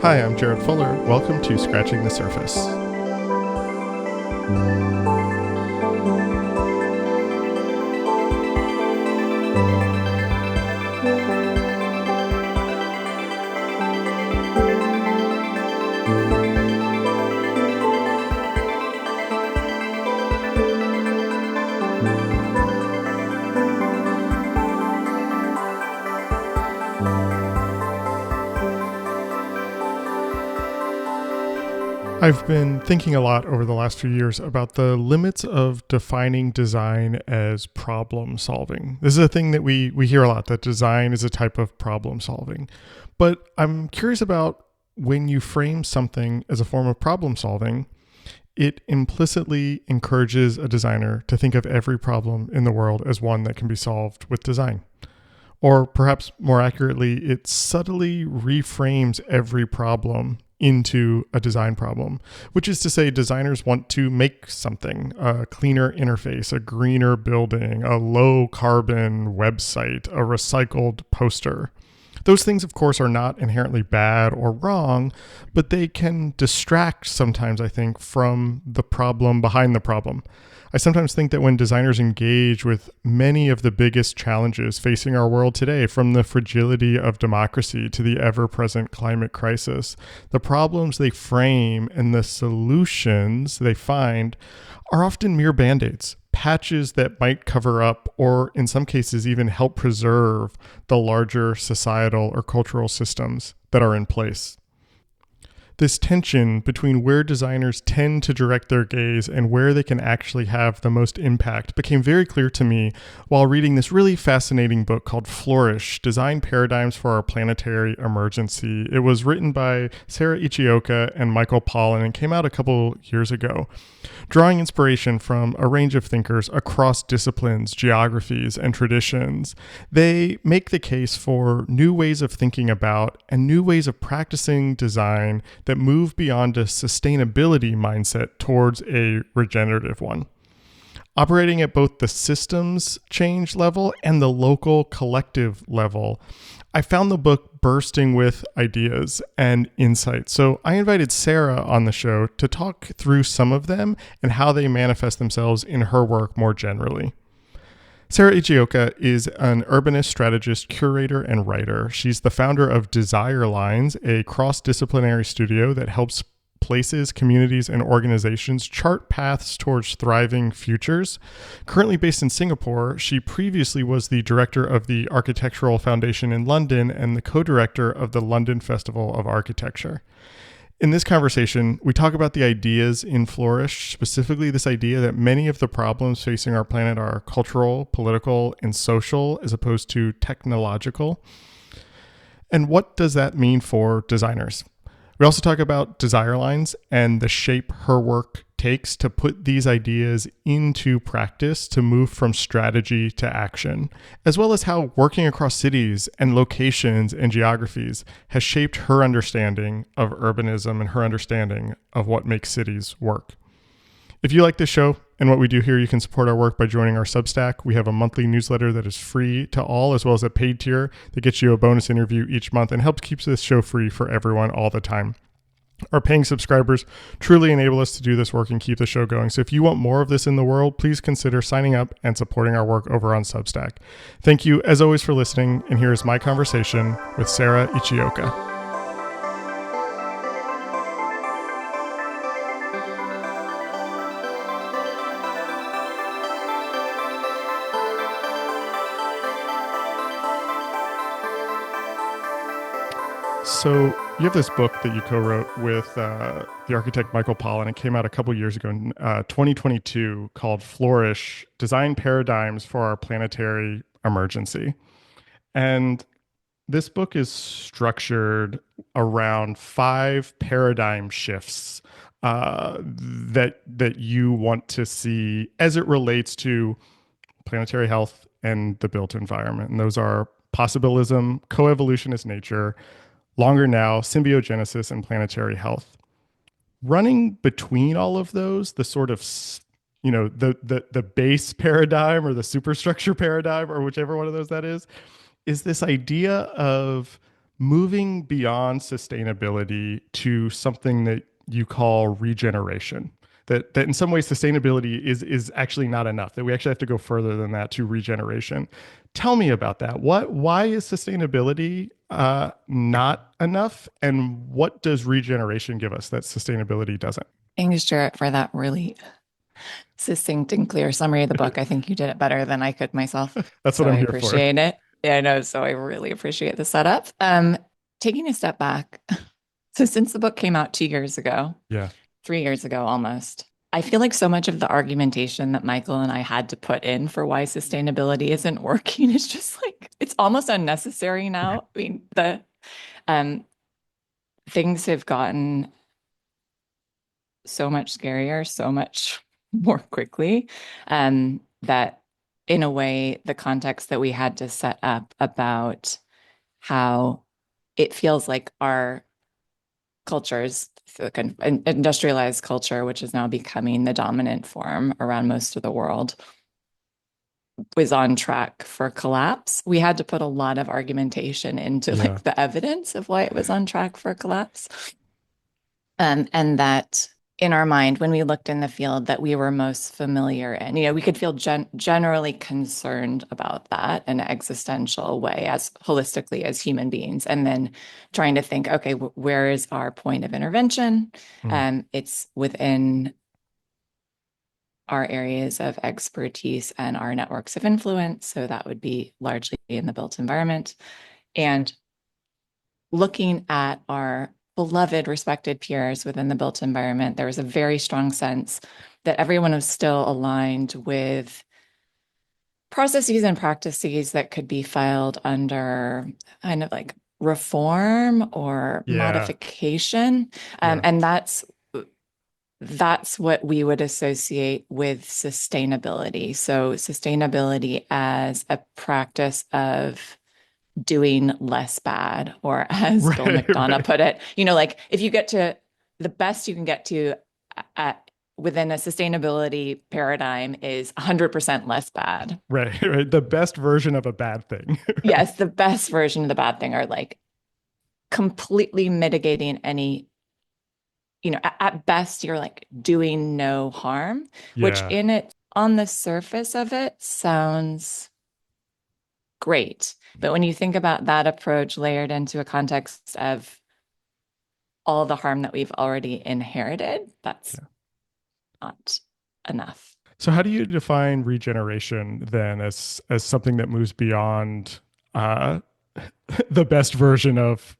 Hi, I'm Jarrett Fuller. Welcome to Scratching the Surface. I've been thinking a lot over the last few years about the limits of defining design as problem solving. This is a thing that we hear a lot, that design is a type of problem solving. But I'm curious about when you frame something as a form of problem solving, it implicitly encourages a designer to think of every problem in the world as one that can be solved with design. Or perhaps more accurately, it subtly reframes every problem into a design problem, which is to say designers want to make something, a cleaner interface, a greener building, a low carbon website, a recycled poster. Those things, of course, are not inherently bad or wrong, but they can distract sometimes, I think, from the problem behind the problem. I sometimes think that when designers engage with many of the biggest challenges facing our world today, from the fragility of democracy to the ever-present climate crisis, the problems they frame and the solutions they find are often mere band-aids, patches that might cover up or in some cases even help preserve the larger societal or cultural systems that are in place. This tension between where designers tend to direct their gaze and where they can actually have the most impact became very clear to me while reading this really fascinating book called Flourish, Design Paradigms for Our Planetary Emergency. It was written by Sarah Ichioka and Michael Pawlyn and came out a couple years ago. Drawing inspiration from a range of thinkers across disciplines, geographies, and traditions, they make the case for new ways of thinking about and new ways of practicing design that move beyond a sustainability mindset towards a regenerative one. Operating at both the systems change level and the local collective level, I found the book bursting with ideas and insights. So I invited Sarah on the show to talk through some of them and how they manifest themselves in her work more generally. Sarah Ichioka is an urbanist, strategist, curator, and writer. She's the founder of Desire Lines, a cross-disciplinary studio that helps places, communities, and organizations chart paths towards thriving futures. Currently based in Singapore, she previously was the director of the Architectural Foundation in London and the co-director of the London Festival of Architecture. In this conversation, we talk about the ideas in Flourish, specifically this idea that many of the problems facing our planet are cultural, political, and social, as opposed to technological. And what does that mean for designers? We also talk about Desire Lines and the shape her work takes to put these ideas into practice to move from strategy to action, as well as how working across cities and locations and geographies has shaped her understanding of urbanism and her understanding of what makes cities work. If you like this show and what we do here, you can support our work by joining our Substack. We have a monthly newsletter that is free to all, as well as a paid tier that gets you a bonus interview each month and helps keep this show free for everyone all the time. Our paying subscribers truly enable us to do this work and keep the show going. So if you want more of this in the world, please consider signing up and supporting our work over on Substack. Thank you, as always, for listening. And here is my conversation with Sarah Ichioka. So you have this book that you co-wrote with the architect Michael Pawlyn. It came out a couple years ago in 2022 called Flourish, Design Paradigms for Our Planetary Emergency. And this book is structured around 5 paradigm shifts that you want to see as it relates to planetary health and the built environment. And those are possibilism, coevolutionist nature, longer now, symbiogenesis, and planetary health. Running between all of those, the sort of, the base paradigm or the superstructure paradigm or whichever one of those that is this idea of moving beyond sustainability to something that you call regeneration. That in some ways sustainability is actually not enough. That we actually have to go further than that to regeneration. Tell me about that. Why is sustainability not enough, and what does regeneration give us that sustainability doesn't? Thanks, Jarrett, for that really succinct and clear summary of the book. I think you did it better than I could myself. That's what So I I'm here for. appreciate it. Yeah, I know. So I really appreciate the setup. Taking a step back. So since the book came out 2 years ago, Yeah. 3 years ago almost, I feel like so much of the argumentation that Michael and I had to put in for why sustainability isn't working is just like it's almost unnecessary now. I mean, the um things have gotten so much scarier, so much more quickly. That in a way, the context that we had to set up about how it feels like our cultures, the kind of industrialized culture, which is now becoming the dominant form around most of the world, was on track for collapse. We had to put a lot of argumentation into Yeah. like the evidence of why it was on track for collapse. And that in our mind, when we looked in the field that we were most familiar in, we could feel generally concerned about that in an existential way, as holistically as human beings. And then trying to think, okay, where is our point of intervention? Mm. It's within our areas of expertise and our networks of influence. So that would be largely in the built environment. And looking at our beloved, respected peers within the built environment, there was a very strong sense that everyone was still aligned with processes and practices that could be filed under kind of like reform or Yeah. modification. Yeah. And that's what we would associate with sustainability. So sustainability as a practice of doing less bad, or as Bill Right. McDonough Right. put it, like if you get to the best you can get to at, within a sustainability paradigm is 100% less bad. Right. Right. The best version of a bad thing. Right. Yes, the best version of the bad thing are like completely mitigating any, at best you're like doing no harm, which Yeah. in it on the surface of it sounds great. But when you think about that approach layered into a context of all the harm that we've already inherited, that's Yeah. not enough. So how do you define regeneration then as something that moves beyond uh the best version of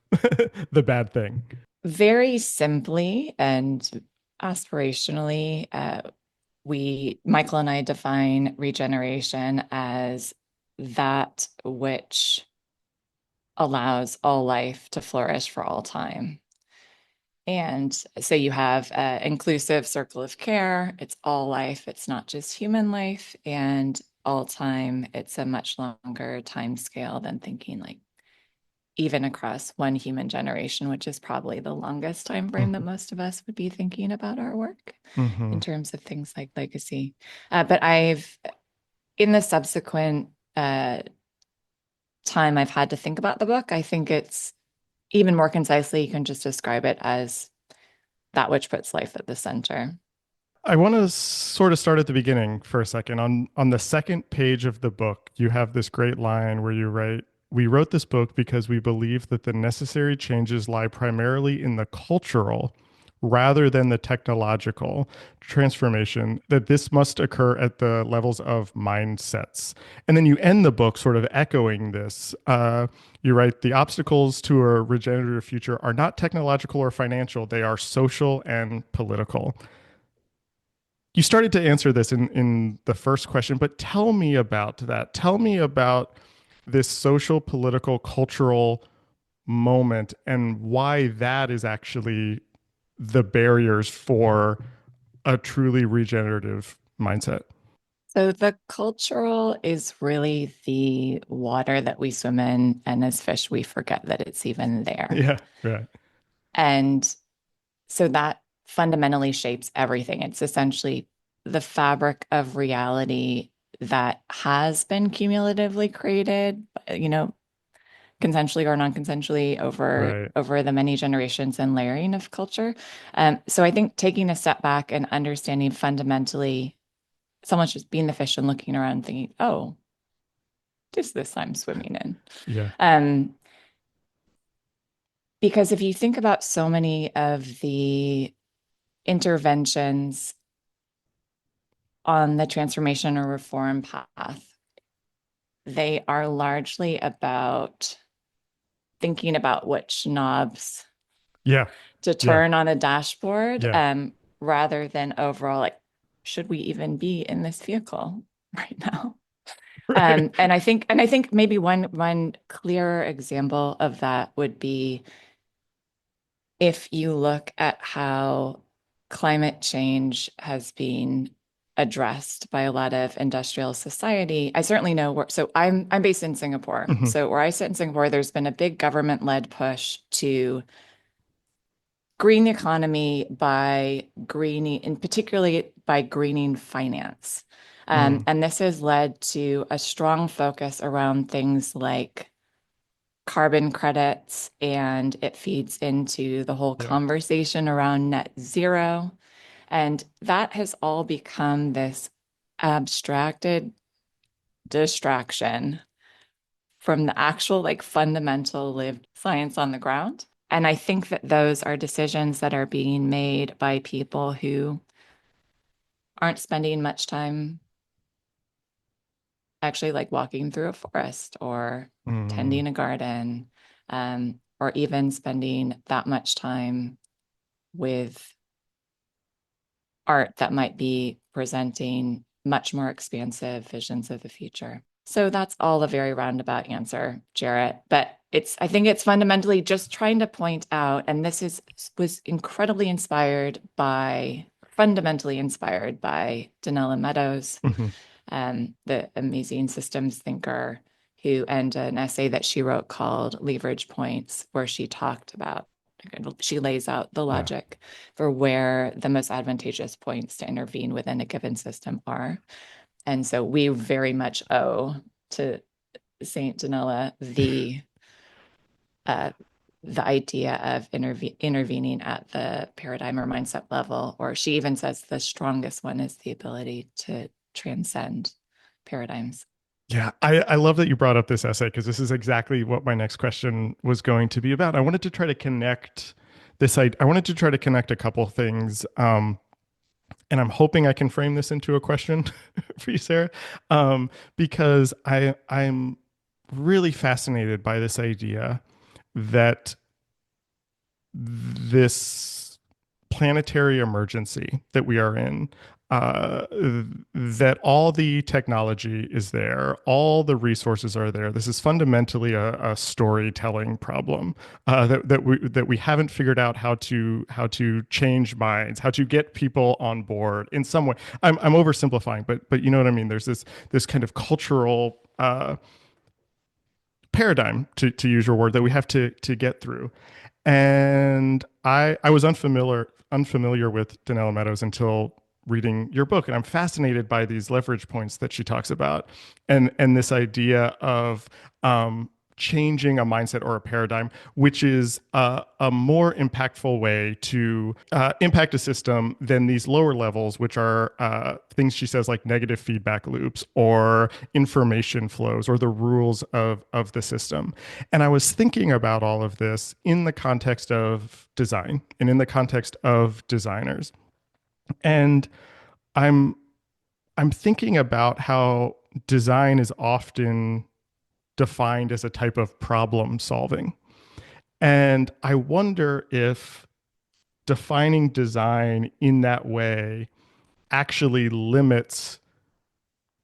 the bad thing? Very simply and aspirationally, Michael and I define regeneration as that which allows all life to flourish for all time. And so you have an inclusive circle of care. It's all life. It's not just human life. And all time, it's a much longer time scale than thinking like even across one human generation, which is probably the longest time frame that Mm-hmm. most of us would be thinking about our work Mm-hmm. in terms of things like legacy. But in the subsequent time I've had to think about the book, I think it's even more concisely, you can just describe it as that which puts life at the center. I want to sort of start at the beginning for a second. On the second page of the book, you have this great line where you write, "We wrote this book because we believe that the necessary changes lie primarily in the cultural rather than the technological transformation, that this must occur at the levels of mindsets." And then you end the book sort of echoing this. You write, "The obstacles to a regenerative future are not technological or financial, they are social and political." You started to answer this in the first question, but tell me about that. Tell me about this social, political, cultural moment and why that is actually the barriers for a truly regenerative mindset. So the cultural is really the water that we swim in, and as fish, we forget that it's even there. Yeah, right. And so that fundamentally shapes everything. It's essentially the fabric of reality that has been cumulatively created, consensually or non-consensually Right. over the many generations and layering of culture. So I think taking a step back and understanding fundamentally, someone's just being the fish and looking around thinking, oh, is this I'm swimming in? Yeah. Um, because if you think about so many of the interventions on the transformation or reform path, they are largely about thinking about which knobs Yeah. to Yeah. turn on a dashboard, Yeah. rather than overall, like, should we even be in this vehicle right now? Right. And I think maybe one clearer example of that would be if you look at how climate change has been addressed by a lot of industrial society. I certainly know where, so I'm based in Singapore. Hmm. So where I sit in Singapore, there's been a big government-led push to green the economy by greening, and particularly by greening finance. Mm. And this has led to a strong focus around things like carbon credits, and it feeds into the whole Yeah. conversation around net zero. And that has all become this abstracted distraction from the actual, like, fundamental lived science on the ground. And I think that those are decisions that are being made by people who aren't spending much time actually, like, walking through a forest or Mm. tending a garden, or even spending that much time with art that might be presenting much more expansive visions of the future. So that's all a very roundabout answer, Jarrett. But I think it's fundamentally just trying to point out, and was incredibly inspired by, fundamentally inspired by Donella Meadows, Hmm. the amazing systems thinker and an essay that she wrote called Leverage Points, where she lays out the Yeah. logic for where the most advantageous points to intervene within a given system are. And so we very much owe to Saint Janella uh, the idea of intervening at the paradigm or mindset level, or she even says the strongest one is the ability to transcend paradigms. Yeah, I love that you brought up this essay because this is exactly what my next question was going to be about. I wanted to try to connect I wanted to try to connect a couple things, and I'm hoping I can frame this into a question for you, Sarah, because I'm really fascinated by this idea that this planetary emergency that we are in, uh, that all the technology is there, all the resources are there. This is fundamentally a storytelling problem, that we haven't figured out how to change minds, how to get people on board in some way. I'm oversimplifying, but you know what I mean. There's this kind of cultural paradigm, to use your word, that we have to get through. And I was unfamiliar with Danella Meadows until reading your book, and I'm fascinated by these leverage points that she talks about, and this idea of changing a mindset or a paradigm, which is a more impactful way to impact a system than these lower levels, which are things she says like negative feedback loops or information flows or the rules of the system. And I was thinking about all of this in the context of design and in the context of designers. And I'm I'm thinking about how design is often defined as a type of problem solving. And I wonder if defining design in that way actually limits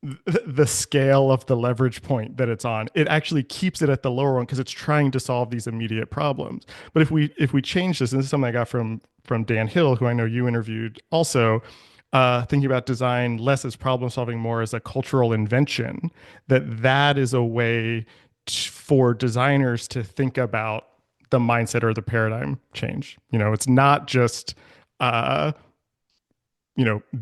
the scale of the leverage point that it's on. It actually keeps it at the lower one because it's trying to solve these immediate problems. But if we change this, and this is something I got from Dan Hill, who I know you interviewed also, thinking about design less as problem solving, more as a cultural invention, that is a way for designers to think about the mindset or the paradigm change. It's not just uh,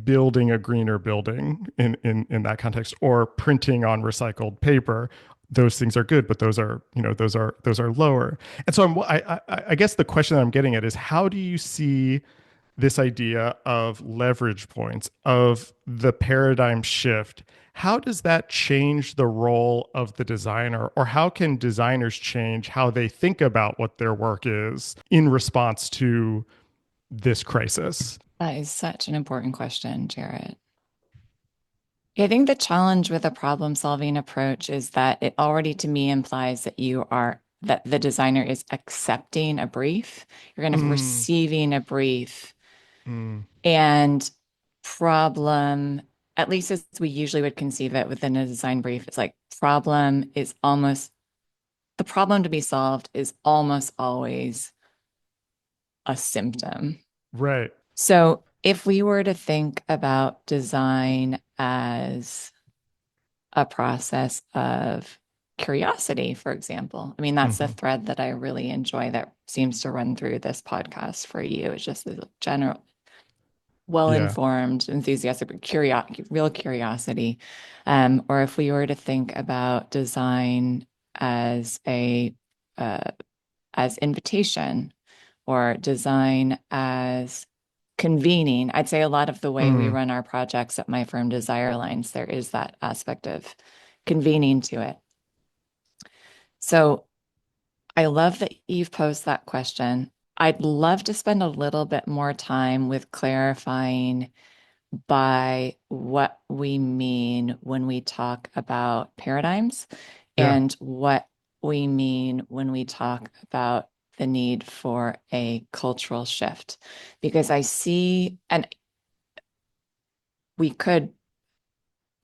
building a greener building in that context or printing on recycled paper. those things are good, but those are lower. And so I guess the question that I'm getting at is, how do you see this idea of leverage points, of the paradigm shift? How does that change the role of the designer, or how can designers change how they think about what their work is in response to this crisis? That is such an important question, Jarrett. I think the challenge with a problem-solving approach is that it already to me implies that the designer is accepting a brief. You're kind of Mm, receiving a brief mm, and problem, at least as we usually would conceive it within a design brief, it's like the problem to be solved is almost always a symptom. right. So if we were to think about design as a process of curiosity, for example. I mean, that's a Hmm. thread that I really enjoy that seems to run through this podcast for you. It's just the general, Yeah. well-informed, enthusiastic, real curiosity. Or if we were to think about design as a as invitation or design as convening. I'd say a lot of the way we Mm, run our projects at my firm, Desire Lines, there is that aspect of convening to it. So I love that you've posed that question. I'd love to spend a little bit more time with clarifying by what we mean when we talk about paradigms yeah. and what we mean when we talk about the need for a cultural shift. Because I see, and we could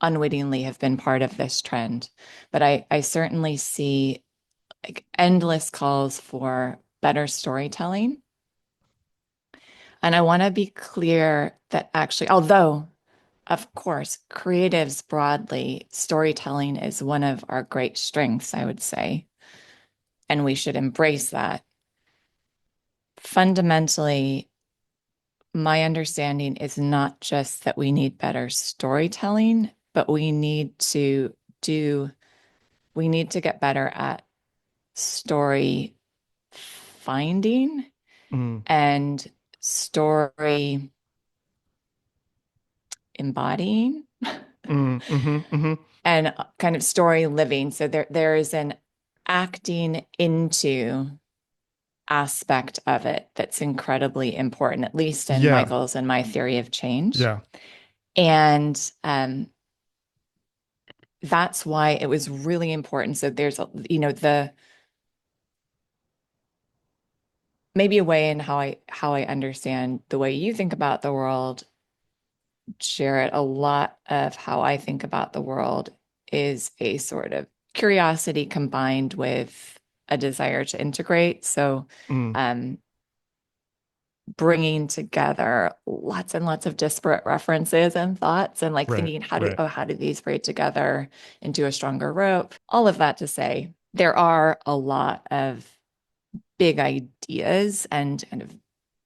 unwittingly have been part of this trend, but I certainly see like endless calls for better storytelling. And I want to be clear that actually, although of course, creatives broadly, storytelling is one of our great strengths, I would say, and we should embrace that. Fundamentally, my understanding is not just that we need better storytelling, but do, we need to get better at story finding Mm, and story embodying mm-hmm. and kind of story living. So there is an acting into aspect of it that's incredibly important, at least in Yeah. Michael's and my theory of change. Yeah. And that's why it was really important. So there's, the maybe a way in how I understand the way you think about the world, Jarrett. A lot of how I think about the world is a sort of curiosity combined with a desire to integrate. So, Mm, um, bringing together lots and lots of disparate references and thoughts and like right. thinking Right. how do these braid together into a stronger rope? All of that to say, there are a lot of big ideas and kind of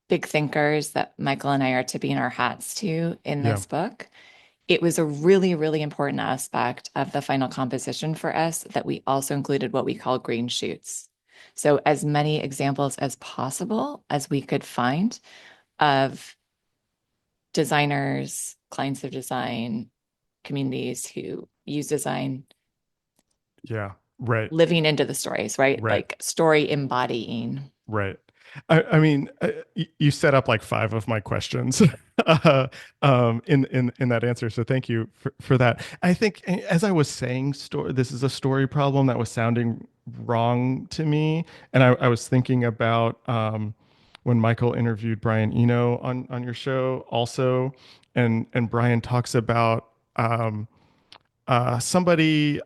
big thinkers that Michael and I are tipping our hats to in Yeah. this book. It was a really, really important aspect of the final composition for us that we also included what we call green shoots. So, as many examples as possible as we could find of designers, clients of design, communities who use design Yeah. Right. living into the stories, right? Right. Like story embodying. Right. I mean, you set up like five of my questions uh, in that answer. So thank you for that. I think as I was saying, this is a story problem that was sounding wrong to me, and I was thinking about when Michael interviewed Brian Eno on your show also, and Brian talks about. Somebody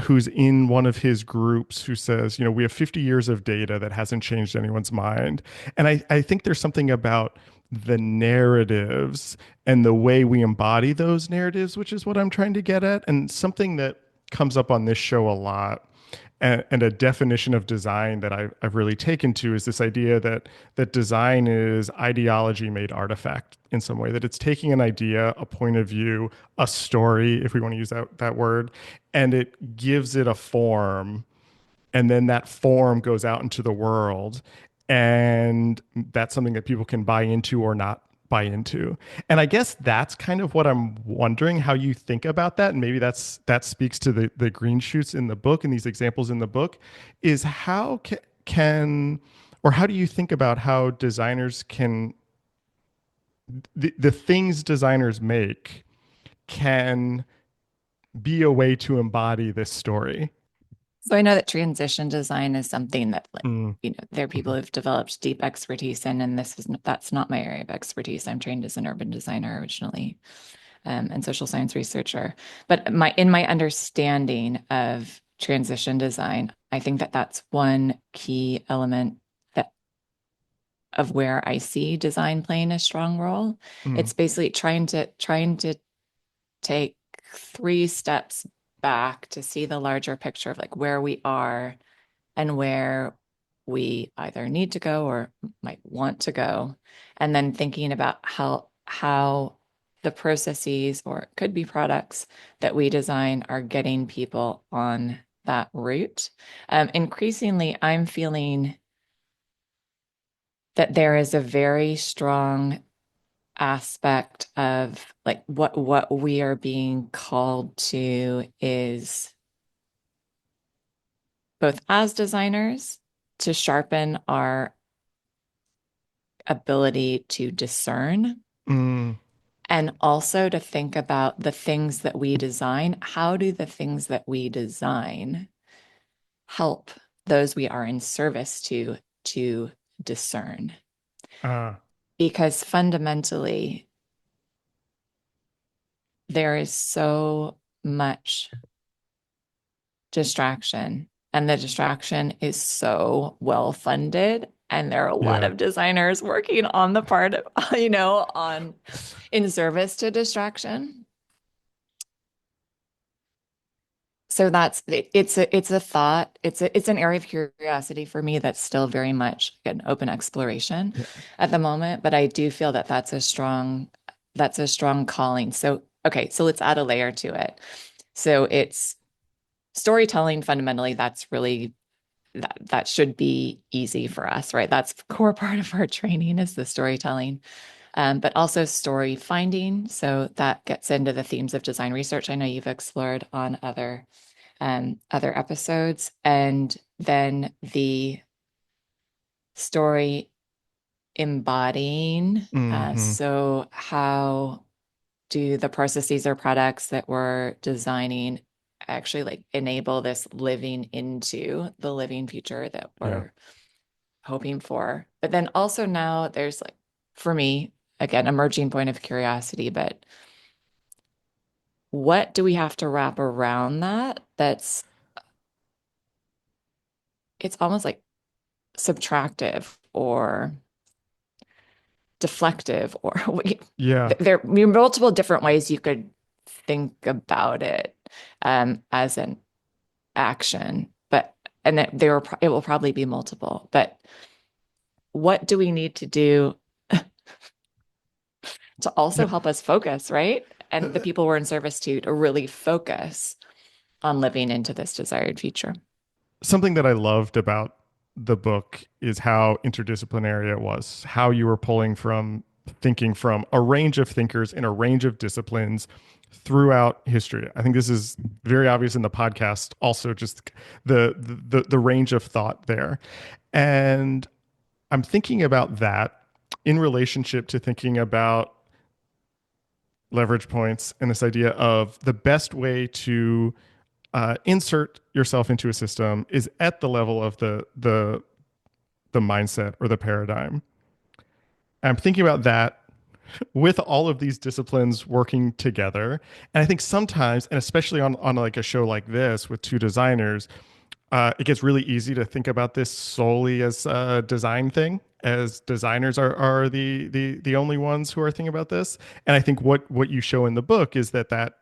who's in one of his groups who says, we have 50 years of data that hasn't changed anyone's mind. And I think there's something about the narratives and the way we embody those narratives, which is what I'm trying to get at, and something that comes up on this show a lot. And a definition of design that I've really taken to is this idea that design is ideology made artifact in some way, that it's taking an idea, a point of view, a story, if we want to use that word, and it gives it a form, and then that form goes out into the world, and that's something that people can buy into or not buy into. And I guess that's kind of what I'm wondering how you think about that, and maybe that speaks to the green shoots in the book and these examples in the book, is how can or how do you think about how designers can the things designers make can be a way to embody this story? So I know that transition design is something that, like, Mm, there are people mhm, who've developed deep expertise in, and that's not my area of expertise. I'm trained as an urban designer originally, and social science researcher. But in my understanding of transition design, I think that that's one key element that of where I see design playing a strong role. mm, It's basically trying to take 3 steps back to see the larger picture of like where we are and where we either need to go or might want to go, and then thinking about how the processes, or it could be products, that we design are getting people on that route. Increasingly, I'm feeling that there is a very strong aspect of like what we are being called to is both as designers to sharpen our ability to discern, mm, and also to think about the things that we design. How do the things that we design help those we are in service to discern? ah, Because fundamentally, there is so much distraction, and the distraction is so well funded. And there are a lot yeah, of designers working on the part of, on in service to distraction. So it's a thought. It's an area of curiosity for me that's still very much an open exploration yeah. at the moment. But I do feel that that's a strong calling. So okay, so let's add a layer to it. So it's storytelling fundamentally. That's really that should be easy for us, right? That's a core part of our training is the storytelling, but also story finding. So that gets into the themes of design research. I know you've explored on other episodes, and then the story embodying. Hmm. So how do the processes or products that we're designing actually like enable this living into the living future that Yeah. we're hoping for? But then also now there's like, for me, again, emerging point of curiosity, but what do we have to wrap around that's it's almost like subtractive or deflective, or Yeah. there are multiple different ways you could think about it, as an action, but and that it will probably be multiple. But what do we need to do to also Yeah. help us focus, right? And the people we're in service to really focus on living into this desired future. Something that I loved about the book is how interdisciplinary it was, how you were pulling from thinking from a range of thinkers in a range of disciplines throughout history. I think this is very obvious in the podcast, also just the range of thought there. And I'm thinking about that in relationship to thinking about leverage points and this idea of the best way to insert yourself into a system is at the level of the mindset or the paradigm. I'm thinking about that with all of these disciplines working together. And I think sometimes, and especially on like a show like this with two designers, it gets really easy to think about this solely as a design thing, as designers are the only ones who are thinking about this. And I think what you show in the book is that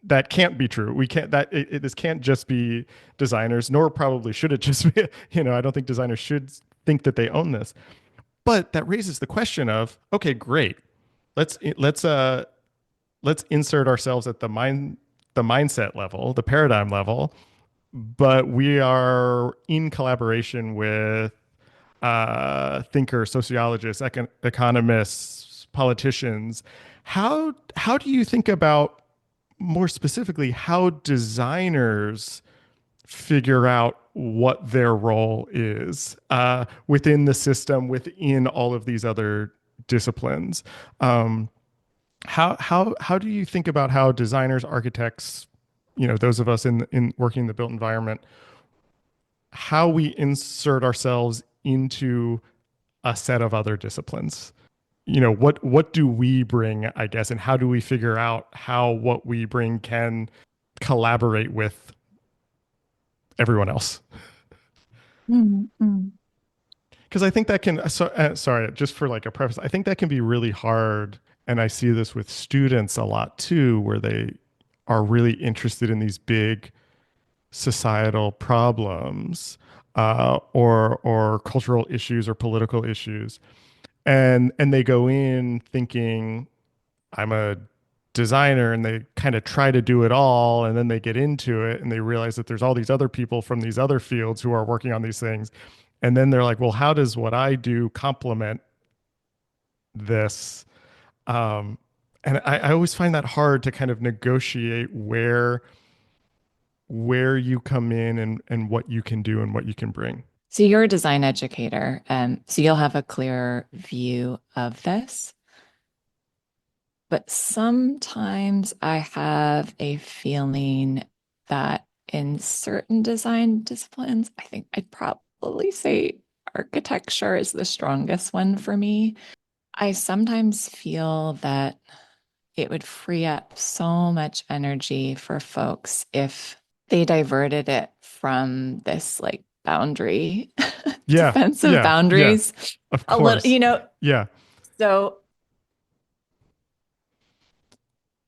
that can't be true. We can't that this can't just be designers, nor probably should it just be. I don't think designers should think that they own this. But that raises the question of, okay, great. Let's let's insert ourselves at the mindset level, the paradigm level, but we are in collaboration with thinkers, sociologists, economists, politicians. How do you think about, more specifically, how designers figure out what their role is within the system, within all of these other disciplines? Um, how do you think about how designers, architects, those of us in working in the built environment, how we insert ourselves into a set of other disciplines? What do we bring, I guess, and how do we figure out how what we bring can collaborate with everyone else? Mm-hmm. Because I think that can, sorry, just for like a preface, I think that can be really hard. And I see this with students a lot too, where they are really interested in these big societal problems, or cultural issues or political issues, and they go in thinking, I'm a designer, and they kind of try to do it all, and then they get into it and they realize that there's all these other people from these other fields who are working on these things, and then they're like, well, how does what I do complement this? um, and I always find that hard to kind of negotiate where you come in, and what you can do and what you can bring. So you're a design educator, so you'll have a clear view of this. But sometimes I have a feeling that in certain design disciplines, I think I'd probably say architecture is the strongest one for me. I sometimes feel that it would free up so much energy for folks if they diverted it from this like boundary, Yeah, defensive yeah, yeah. boundaries Of a little, course. Yeah. so,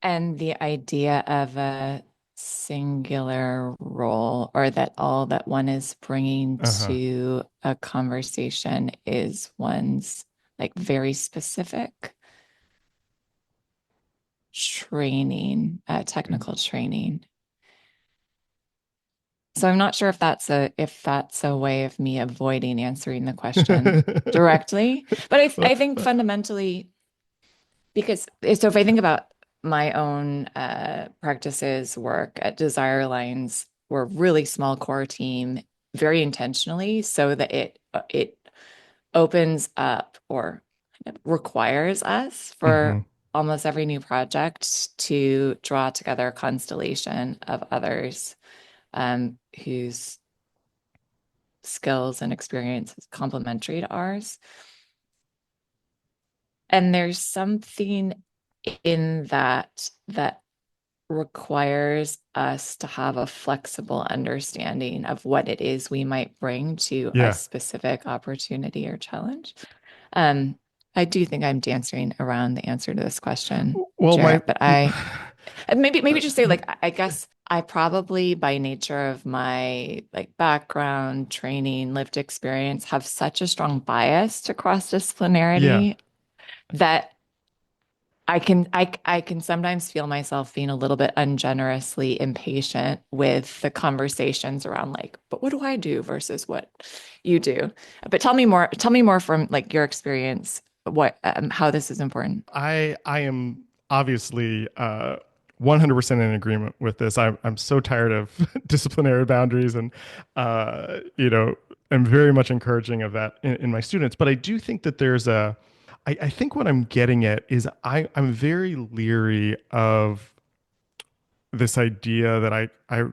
and the idea of a singular role, or that all that one is bringing Uh-huh. to a conversation is one's like very specific training, technical training. So I'm not sure if that's a way of me avoiding answering the question directly, but I think fundamentally, because so if I think about my own practices, work at Desire Lines, we're a really small core team, very intentionally, so that it opens up or kind of requires us Hmm. for almost every new project to draw together a constellation of others, whose skills and experience is complementary to ours. And there's something in that requires us to have a flexible understanding of what it is we might bring to a Yeah. specific opportunity or challenge. Um, I do think I'm dancing around the answer to this question, Well, my Jarrett, but I maybe just say, like, I guess I probably, by nature of my like background, training, lived experience, have such a strong bias to yeah. cross-disciplinarity that I can sometimes feel myself being a little bit ungenerously impatient with the conversations around, like, but what do I do versus what you do? But tell me more from like your experience, what how this is important. I am obviously 100% in agreement with this. I'm so tired of disciplinary boundaries, and I'm very much encouraging of that in my students. But I do think that I think what I'm getting at is I'm very leery of this idea that I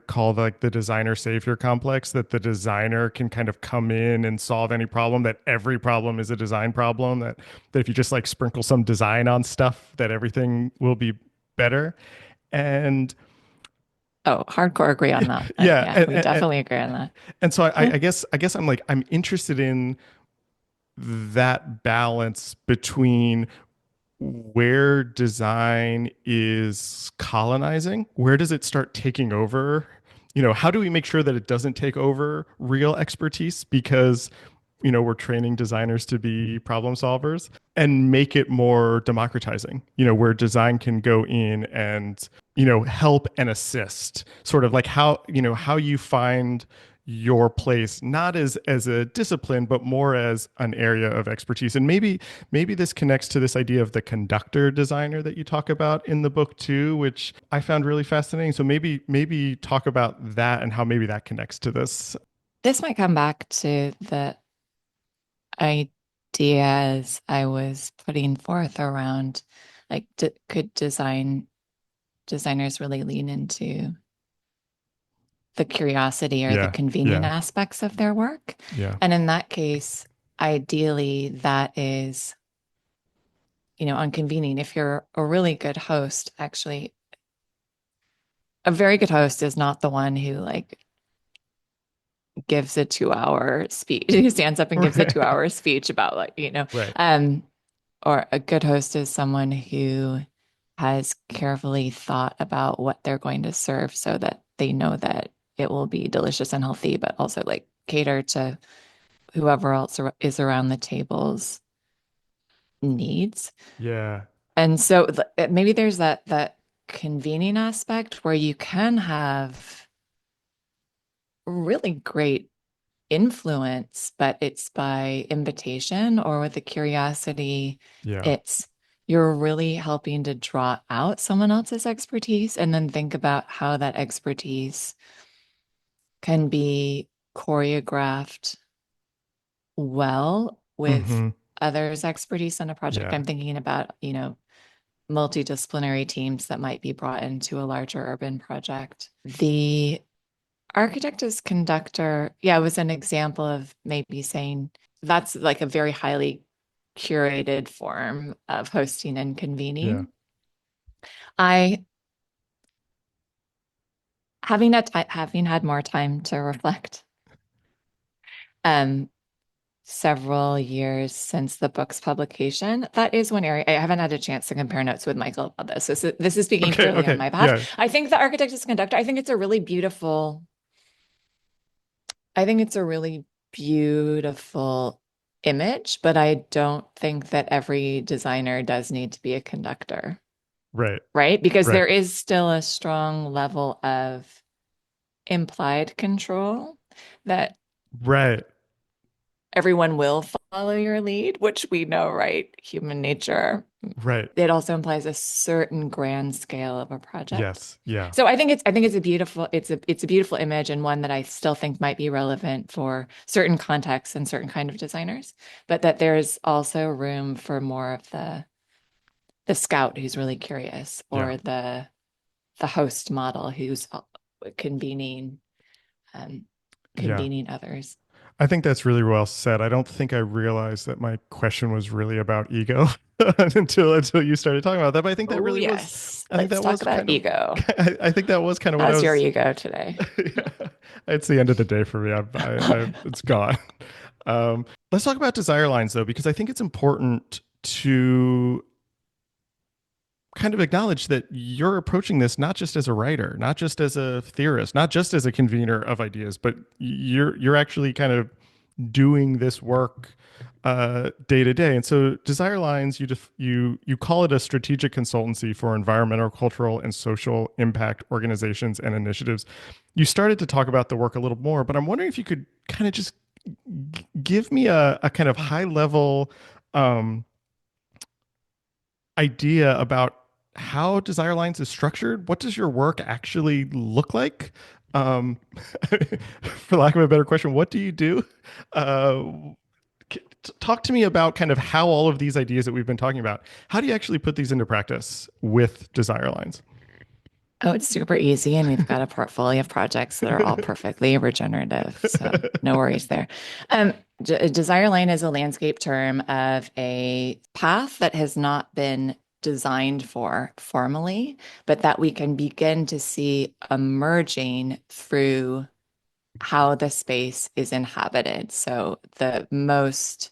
call like the designer savior complex, that the designer can kind of come in and solve any problem, that every problem is a design problem, that if you just like sprinkle some design on stuff, that everything will be better. And Oh, hardcore agree on that. yeah, Yeah, we definitely agree on that. and so Yeah. I guess I'm interested in that balance between where design is colonizing? Where does it start taking over? How do we make sure that it doesn't take over real expertise because, we're training designers to be problem solvers and make it more democratizing, where design can go in and, help and assist, sort of like how you find your place, not as a discipline but more as an area of expertise. And maybe this connects to this idea of the conductor designer that you talk about in the book too, which I found really fascinating. So maybe talk about that and how maybe that connects to this. This might come back to the ideas I was putting forth around like could designers really lean into the curiosity or the Yeah, convening yeah, aspects of their work. yeah. And in that case, ideally, that is, on convening, if you're a really good host, actually, a very good host is not the one who like gives a 2 hour speech, who stands up and gives a Right, 2 hour speech about like, right. um, or a good host is someone who has carefully thought about what they're going to serve so that they know that it will be delicious and healthy, but also like cater to whoever else is around the table's needs. Yeah. And so maybe there's that convening aspect where you can have really great influence, but it's by invitation or with a curiosity. Yeah. It's you're really helping to draw out someone else's expertise and then think about how that expertise can be choreographed well with Mm-hmm. others' expertise on a project. Yeah. I'm thinking about, multidisciplinary teams that might be brought into a larger urban project. The architect as conductor, yeah, was an example of maybe saying that's like a very highly curated form of hosting and Yeah. convening. I, having had more time to reflect, um, several years since the book's publication, that is one area I haven't had a chance to compare notes with Michael about this. This is speaking Okay. purely on Okay. my behalf. Yeah. I think the architect as conductor, I think it's a really beautiful image, but I don't think that every designer does need to be a conductor, Right. right? Because Right. there is still a strong level of implied control that Right. everyone will follow your lead, which we know, right? Human nature. Right. It also implies a certain grand scale of a project. Yes. Yeah. So I think it's a beautiful image and one that I still think might be relevant for certain contexts and certain kind of designers, but that there's also room for more of the scout who's really curious Yeah. or the host model who's convening um, Yeah. convening others. I think that's really well said. I don't think I realized that my question was really about ego until you started talking about that. But I think that Oh really was. yes, I think let's that talk was about kind of. ego. I think that was kind of what I How's your was. ego today? Yeah, it's the end of the day for me. It's gone. Let's talk about desire lines though, because I think it's important to kind of acknowledge that you're approaching this not just as a writer, not just as a theorist, not just as a convener of ideas, but you're actually kind of doing this work day to day. And so, Desire Lines, you call it a strategic consultancy for environmental, cultural, and social impact organizations and initiatives. You started to talk about the work a little more, but I'm wondering if you could kind of just give me a kind of high level um, idea about how Desire Lines is structured. What does your work actually look like? Um, for lack of a better question, what do you do? Uh, Talk to me about kind of how all of these ideas that we've been talking about, how do you actually put these into practice with Desire Lines? Oh, it's super easy. And we've got a portfolio of projects that are all perfectly regenerative. So no worries there. Desire Lane is a landscape term of a path that has not been designed for formally, but that we can begin to see emerging through how the space is inhabited. So the most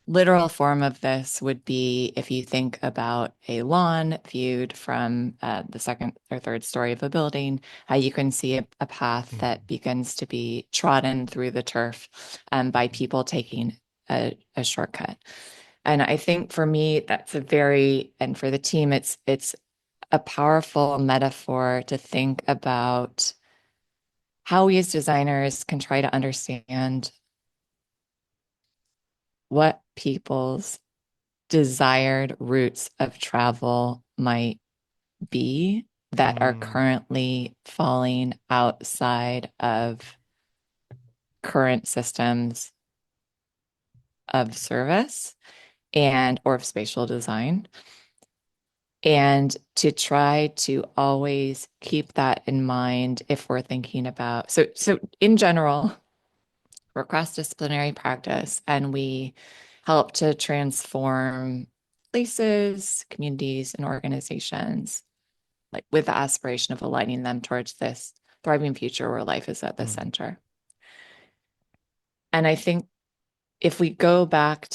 literal form of this would be if you think about a lawn viewed from the second or third story of a building, how you can see a path that Mhm. begins to be trodden through the turf by people taking a shortcut. And I think for me, that's a very, and for the team, it's a powerful metaphor to think about how we as designers can try to understand what people's desired routes of travel might be that are Mm, currently falling outside of current systems of service and or of spatial design, and to try to always keep that in mind if we're thinking about so in general we're cross-disciplinary practice and we help to transform places, communities, and organizations like with the aspiration of aligning them towards this thriving future where life is at the mm, center. And I think if we go back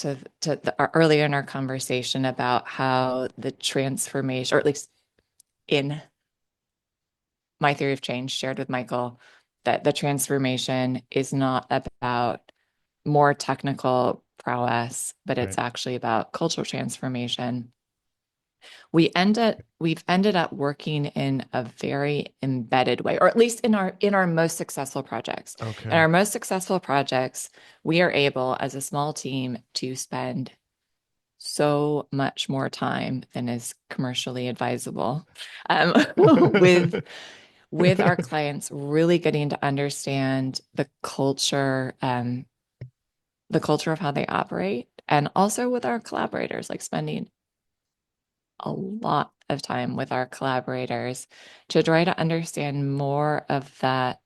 earlier in our conversation about how the transformation, or at least in my theory of change shared with Michael, that the transformation is not about more technical prowess, but it's right. actually about cultural transformation. We've ended up working in a very embedded way, or at least in our most successful projects. In Okay. our most successful projects, we are able as a small team to spend so much more time than is commercially advisable with our clients, really getting to understand the culture of how they operate, and also with our collaborators, like spending a lot of time with our collaborators to try to understand more of that.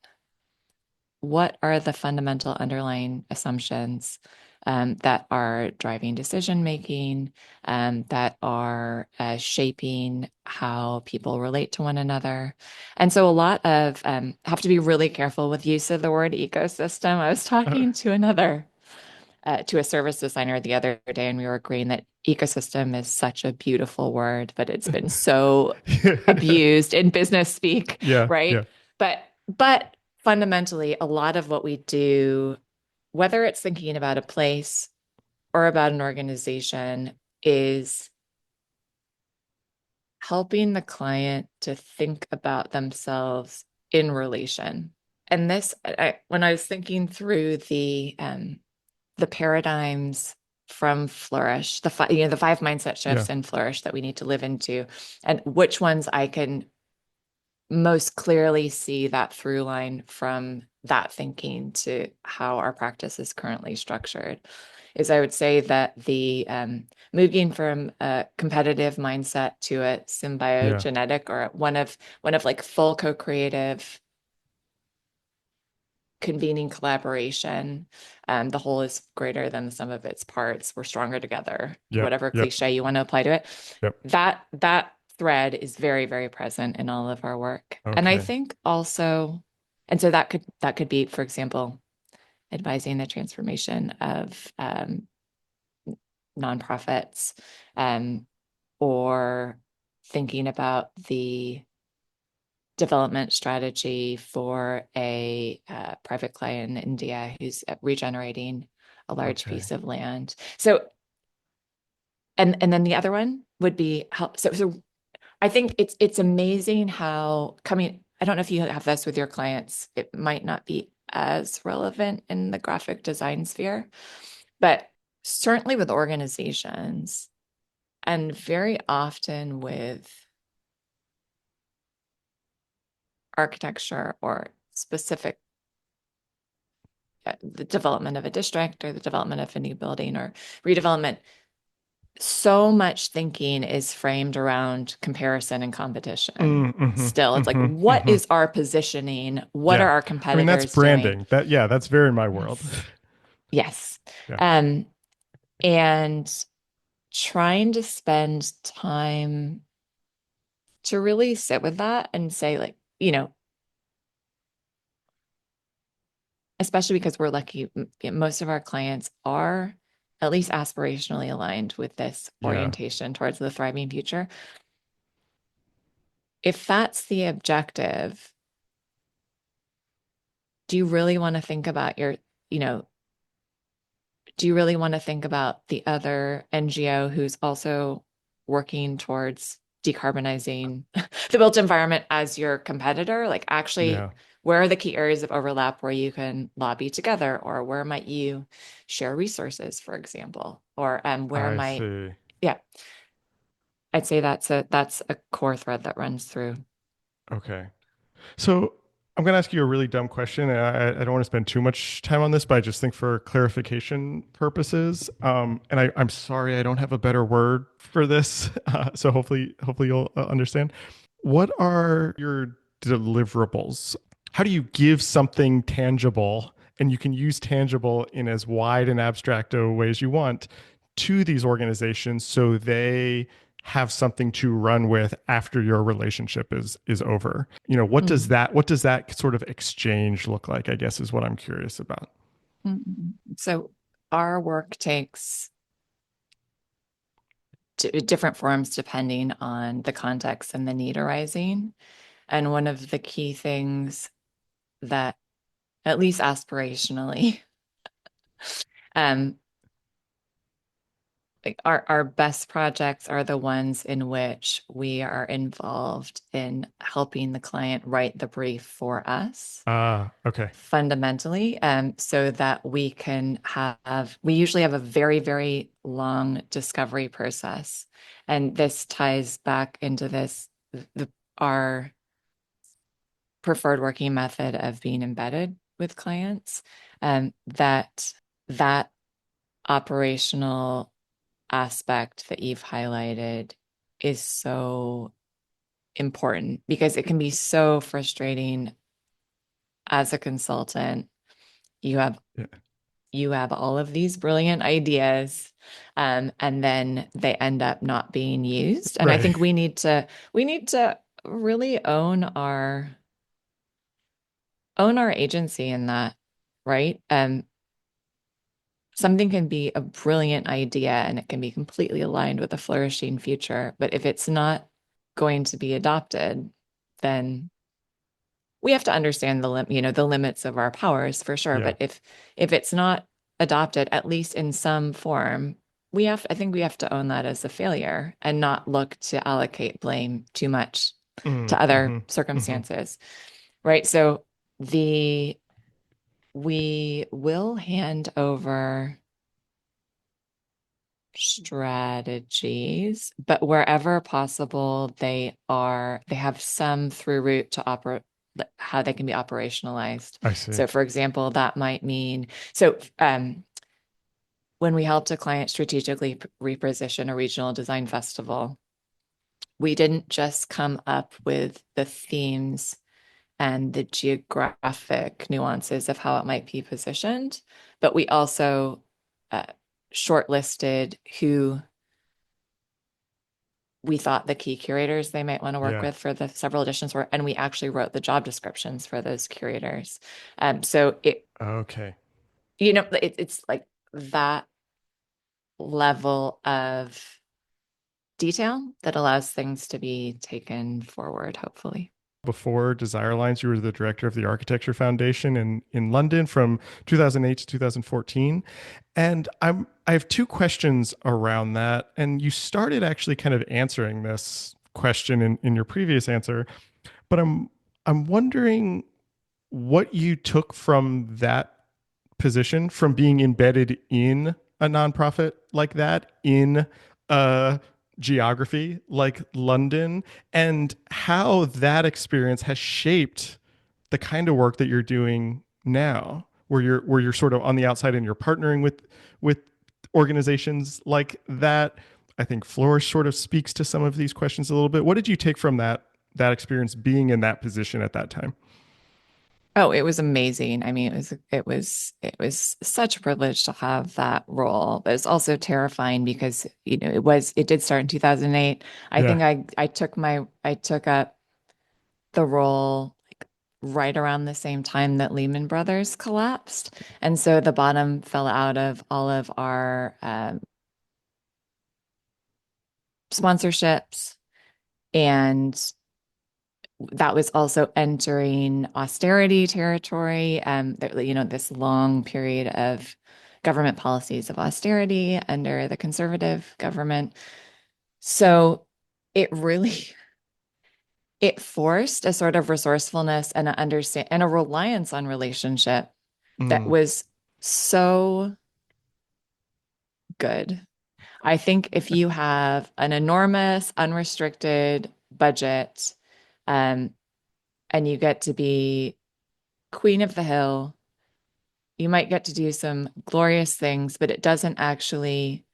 What are the fundamental underlying assumptions that are driving decision making, that are shaping how people relate to one another? And so a lot of have to be really careful with use of the word ecosystem. I was talking to a service designer the other day, and we were agreeing that ecosystem is such a beautiful word, but it's been so abused in business speak, Yeah, right? yeah. But but fundamentally, a lot of what we do, whether it's thinking about a place or about an organization, is helping the client to think about themselves in relation. And when I was thinking through the paradigms from Flourish, the five mindset Yeah. shifts in Flourish that we need to live into, and which ones I can most clearly see that through line from that thinking to how our practice is currently structured, is I would say that the moving from a competitive mindset to a Yeah. symbiogenetic, or one of like full co-creative convening collaboration. The whole is greater than the sum of its parts. We're stronger together, Yep. whatever Yep. cliche you want to apply to it. Yep. That thread is very, very present in all of our work. And I Okay. think also, and so that could be, for example, advising the transformation of nonprofits, um, or thinking about the development strategy for a private client in India who's regenerating a large piece Okay. of land. So, and then the other one would be how. So I think it's amazing how coming. I don't know if you have this with your clients. It might not be as relevant in the graphic design sphere, but certainly with organizations, and very often with architecture or specific the development of a district or the development of a new building or redevelopment, so much thinking is framed around comparison and competition. Mm, mm-hmm, Still, it's like, mm-hmm, what mm-hmm. is our positioning? What are Yeah. our I mean, that's competitors doing? branding. Yeah, that's very my world. Yes. Yes. Yeah. Um, and trying to spend time to really sit with that and say, like, especially because we're lucky, most of our clients are at least aspirationally aligned with this Yeah. orientation towards the thriving future. If that's the objective, do you really want to think about you know, do you really want to think about the other NGO who's also working towards decarbonizing the built environment as your competitor? Like, actually, Yeah. where are the key areas of overlap where you can lobby together, or where might you share resources, for example, or where I might, see. yeah, I'd say that's a core thread that runs through. Okay. So I'm going to ask you a really dumb question. And I don't want to spend too much time on this, but I just think for clarification purposes, and I'm sorry I don't have a better word for this. So hopefully you'll understand. What are your deliverables? How do you give something tangible, and you can use tangible in as wide and abstract a way as you want, to these organizations so they have something to run with after your relationship is over? You know, Mm. what does that sort of exchange look like, I guess, is what I'm curious about. Mm. So our work takes different forms depending on the context and the need arising. And one of the key things that, at least aspirationally, um, like our best projects are the ones in which we are involved in helping the client write the brief for us Okay. fundamentally, so that we usually have a very, very long discovery process. And this ties back into our preferred working method of being embedded with clients, that operational aspect that you've highlighted is so important because it can be so frustrating as a consultant. You have Yeah. you have all of these brilliant ideas, and then they end up not being used. And I Right. think we need to really own our agency in that, right? Something can be a brilliant idea and it can be completely aligned with a flourishing future, but if it's not going to be adopted, then we have to understand the limits of our powers for sure. Yeah. But if it's not adopted, at least in some form, I think we have to own that as a failure and not look to allocate blame too much to other Mm-hmm. Mm-hmm. circumstances, right? So the we will hand over strategies, but wherever possible, they have some through route to operate, how they can be operationalized. I see. So, for example, that might mean so when we helped a client strategically reposition a regional design festival, we didn't just come up with the themes and the geographic nuances of how it might be positioned, but we also uh, shortlisted who we thought the key curators they might want to work Yeah. with for the several editions were, and we actually wrote the job descriptions for those curators. So Okay. it's like that level of detail that allows things to be taken forward, hopefully. Before Desire Lines, you were the director of the Architecture Foundation in London from 2008 to 2014. And I have two questions around that. And you started actually kind of answering this question in your previous answer, but I'm wondering what you took from that position, from being embedded in a nonprofit like that, in a geography like London, and how that experience has shaped the kind of work that you're doing now, where you're sort of on the outside and you're partnering with organizations like that. I think Flourish sort of speaks to some of these questions a little bit. What did you take from that experience being in that position at that time? Oh, it was amazing. I mean, it was such a privilege to have that role, but it's also terrifying because, it did start in 2008. I Yeah. think I took up the role like right around the same time that Lehman Brothers collapsed. And so the bottom fell out of all of our sponsorships. And that was also entering austerity territory. This long period of government policies of austerity under the conservative government. So it really it forced a sort of resourcefulness and an understand and a reliance on relationship that Mm, was so good. I think if you have an enormous, unrestricted budget, um, and you get to be queen of the hill, you might get to do some glorious things, but it doesn't actually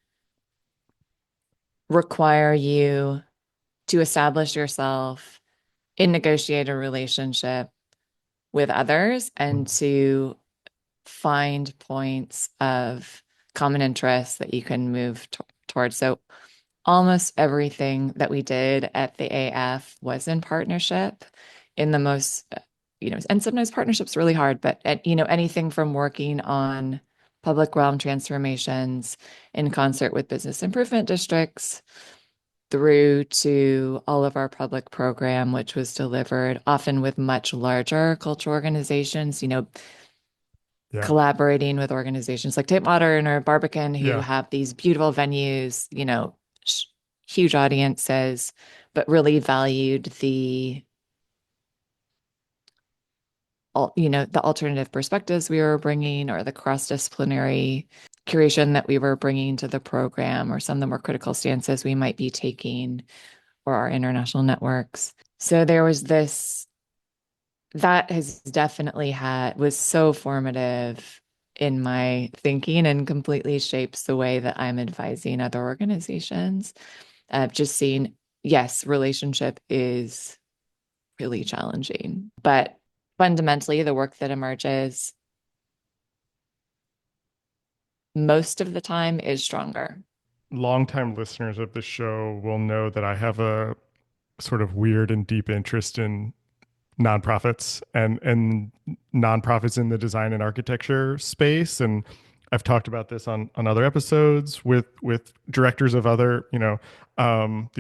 require you to establish yourself and negotiate a relationship with others and mm, to find points of common interest that you can move towards. So almost everything that we did at the AF was in partnership in the most, and sometimes partnership's really hard, but anything from working on public realm transformations in concert with business improvement districts through to all of our public program, which was delivered often with much larger cultural organizations, yeah. collaborating with organizations like Tate Modern or Barbican who Yeah. have these beautiful venues, huge audiences, but really valued the alternative perspectives we were bringing or the cross-disciplinary curation that we were bringing to the program or some of the more critical stances we might be taking or our international networks. So there was this that has definitely was so formative in my thinking and completely shapes the way that I'm advising other organizations. Just seeing, yes, relationship is really challenging, but fundamentally, the work that emerges most of the time is stronger. Longtime listeners of the show will know that I have a sort of weird and deep interest in nonprofits and nonprofits in the design and architecture space. And I've talked about this on other episodes with directors of other, the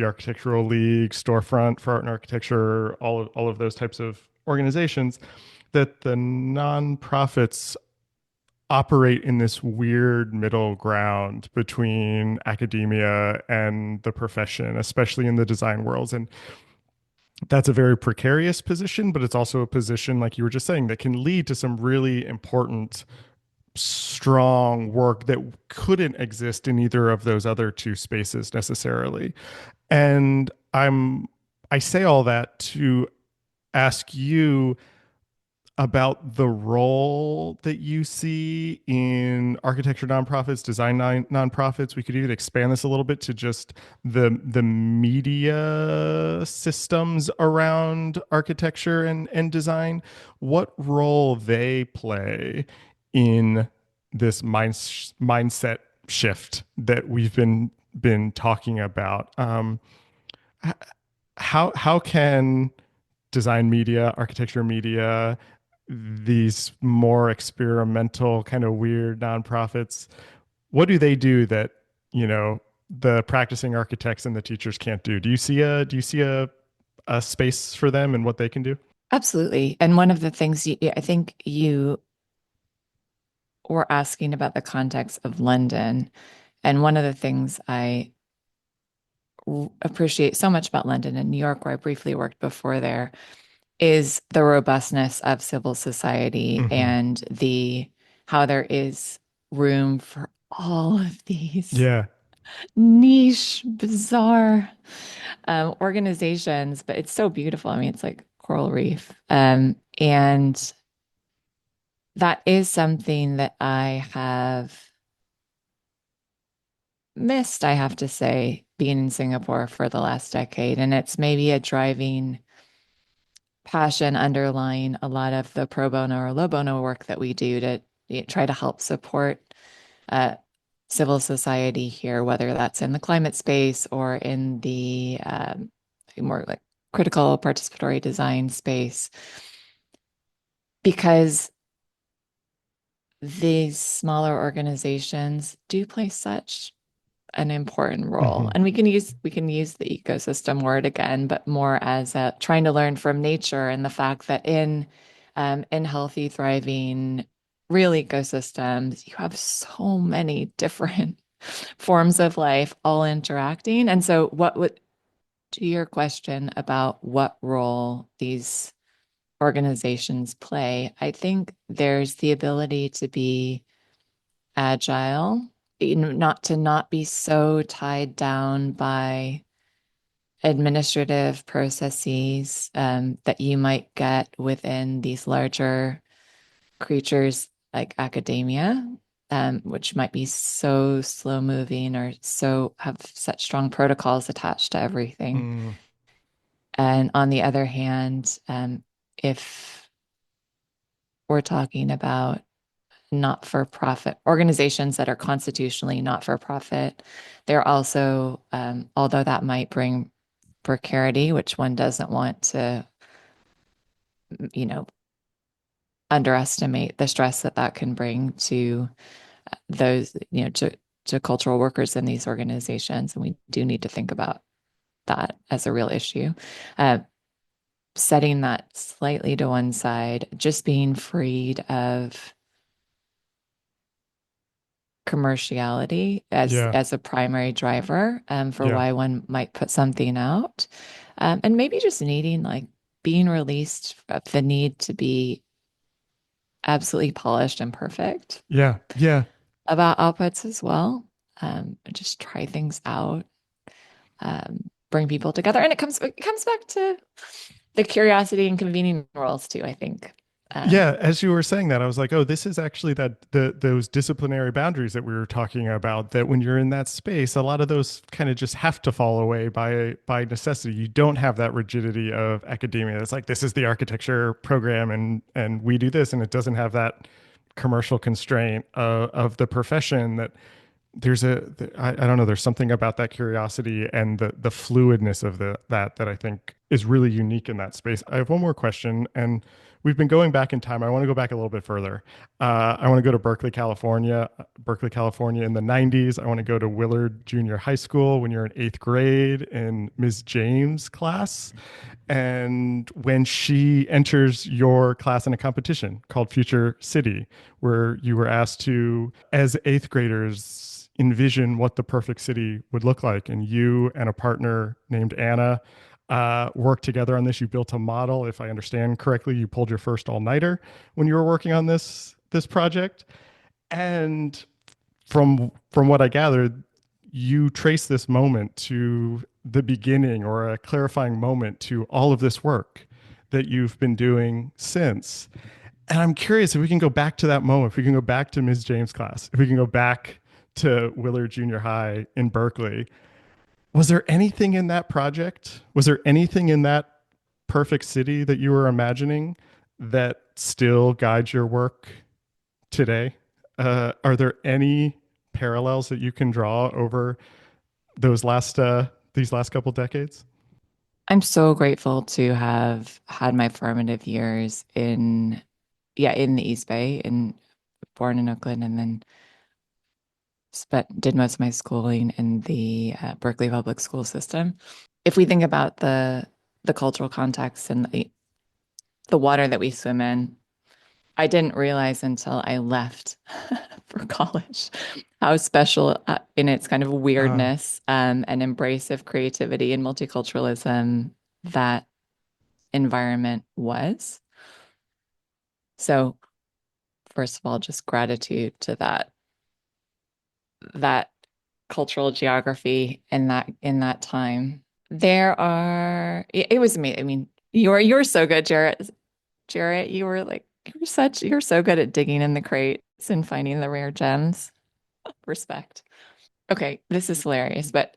Architectural League, Storefront for Art and Architecture, all of those types of organizations, that the nonprofits operate in this weird middle ground between academia and the profession, especially in the design worlds. And that's a very precarious position, but it's also a position, like you were just saying, that can lead to some really important, strong work that couldn't exist in either of those other two spaces necessarily. And I say all that to ask you about the role that you see in architecture nonprofits, design nonprofits. We could even expand this a little bit to just the media systems around architecture and design. What role they play in this mindset shift that we've been talking about. How can design media, architecture media, these more experimental, kind of weird nonprofits, what do they do that, the practicing architects and the teachers can't do? Do you see a space for them and what they can do? Absolutely. And one of the things I think you were asking about the context of London. And one of the things I appreciate so much about London and New York, where I briefly worked before there, is the robustness of civil society Hmm. and the how there is room for all of these Yeah. niche, bizarre organizations. But it's so beautiful. I mean, it's like coral reef. And that is something that I have missed, I have to say, being in Singapore for the last decade. And it's maybe a driving passion underlying a lot of the pro bono or low bono work that we do to try to help support uh, civil society here, whether that's in the climate space or in the more like critical participatory design space. because these smaller organizations do play such an important role. Hmm. And we can use the ecosystem word again, but more as a, trying to learn from nature and the fact that in healthy, thriving, real ecosystems, you have so many different forms of life all interacting. And so, what would to your question about what role these organizations play, I think there's the ability to be agile, not be so tied down by administrative processes that you might get within these larger creatures like academia, which might be so slow moving or so have such strong protocols attached to everything. Mm, And on the other hand, if we're talking about not for profit organizations that are constitutionally not for profit, they're also, although that might bring precarity, which one doesn't want to, you know, underestimate the stress that that can bring to those, to cultural workers in these organizations. And we do need to think about that as a real issue. Uh, Setting that slightly to one side, just being freed of commerciality yeah, as a primary driver for yeah, why one might put something out, and maybe just needing like being released of the need to be absolutely polished and perfect yeah, yeah. about outputs as well. Just try things out, bring people together, and it comes back to the curiosity and convening roles too. I think. Um, Yeah, as you were saying that, I was like, oh, this is actually that those disciplinary boundaries that we were talking about, that when you're in that space, a lot of those kind of just have to fall away by necessity. You don't have that rigidity of academia. It's like this is the architecture program and we do this, and it doesn't have that commercial constraint of the profession that there's I don't know, there's something about that curiosity and the fluidness of that I think is really unique in that space. I have one more question, and we've been going back in time. I want to go back a little bit further. I want to go to Berkeley, California in the 90s. I want to go to Willard Junior High School when you're in eighth grade in Ms. James' class. And when she enters your class in a competition called Future City, where you were asked to, as eighth graders, envision what the perfect city would look like. And you and a partner named Anna worked together on this. You built a model. If I understand correctly, you pulled your first all-nighter when you were working on this project. And from what I gathered, you trace this moment to the beginning or a clarifying moment to all of this work that you've been doing since. And I'm curious if we can go back to that moment, if we can go back to Ms. James' class, if we can go back to Willard Junior High in Berkeley. Was there anything in that project? Was there anything in that perfect city that you were imagining that still guides your work today? Are there any parallels that you can draw over these last couple decades? I'm so grateful to have had my formative years in the East Bay, and born in Oakland, and then did most of my schooling in the Berkeley public school system. If we think about the cultural context and the water that we swim in, I didn't realize until I left for college how special in its kind of Uh, weirdness and embrace of creativity and multiculturalism that environment was. So, first of all, just gratitude to that cultural geography in that time. It was me. I mean, you're so good, Jarrett. Jarrett, you're so good at digging in the crates and finding the rare gems. Respect. Okay, this is hilarious, but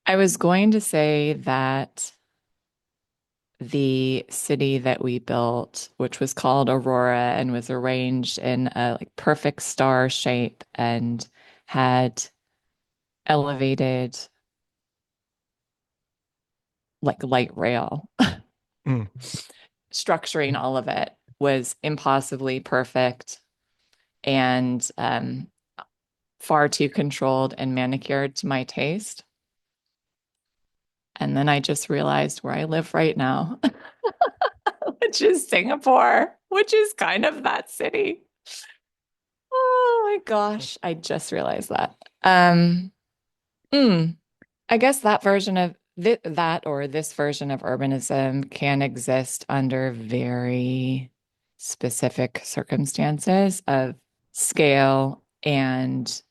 I was going to say that the city that we built, which was called Aurora and was arranged in a like perfect star shape and had elevated like light rail mm, structuring all of it. was impossibly perfect and far too controlled and manicured to my taste. And then I just realized where I live right now, which is Singapore, which is kind of that city. Oh my gosh, I just realized that. Mm, I guess that version of that or this version of urbanism can exist under very specific circumstances of scale and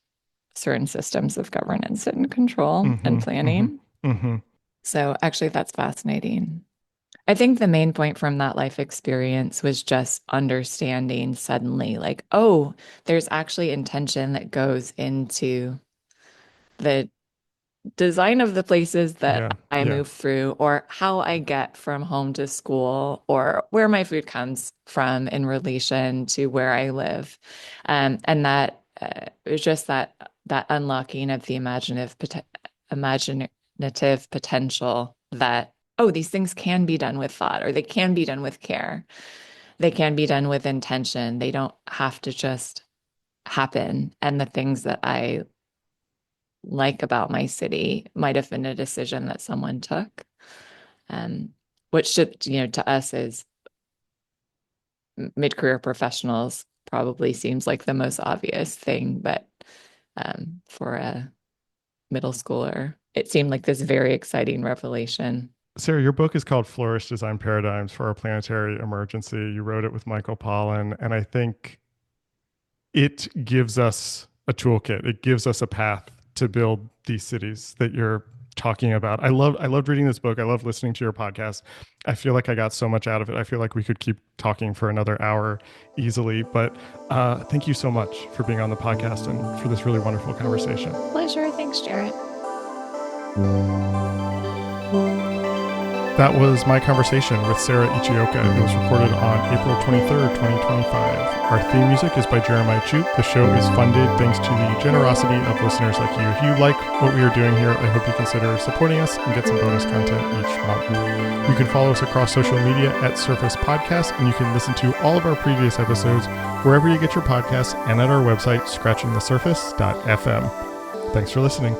certain systems of governance and control and planning. So actually, that's fascinating. I think the main point from that life experience was just understanding suddenly, like, oh, there's actually intention that goes into the design of the places that I move through, or how I get from home to school, or where my food comes from in relation to where I live. And that it was just that unlocking of the imaginative potential that, oh, these things can be done with thought, or they can be done with care. They can be done with intention. They don't have to just happen. And the things that I like about my city might have been a decision that someone took, which should, to us as mid-career professionals probably seems like the most obvious thing, but for a middle schooler, it seemed like this very exciting revelation. Sarah, your book is called Flourish, Design Paradigms for a Planetary Emergency. You wrote it with Michael Pawlyn, and I think it gives us a toolkit. It gives us a path to build these cities that you're talking about. I loved reading this book. I love listening to your podcast. I feel like I got so much out of it. I feel like we could keep talking for another hour easily, but thank you so much for being on the podcast and for this really wonderful conversation. Pleasure. Thanks, Jarrett. That was my conversation with Sarah Ichioka. It was recorded on April 23rd, 2025. Our theme music is by Jeremiah Chute. The show is funded thanks to the generosity of listeners like you. If you like what we are doing here, I hope you consider supporting us and get some bonus content each month. You can follow us across social media at Surface Podcast, and you can listen to all of our previous episodes wherever you get your podcasts and at our website, scratchingthesurface.fm. Thanks for listening.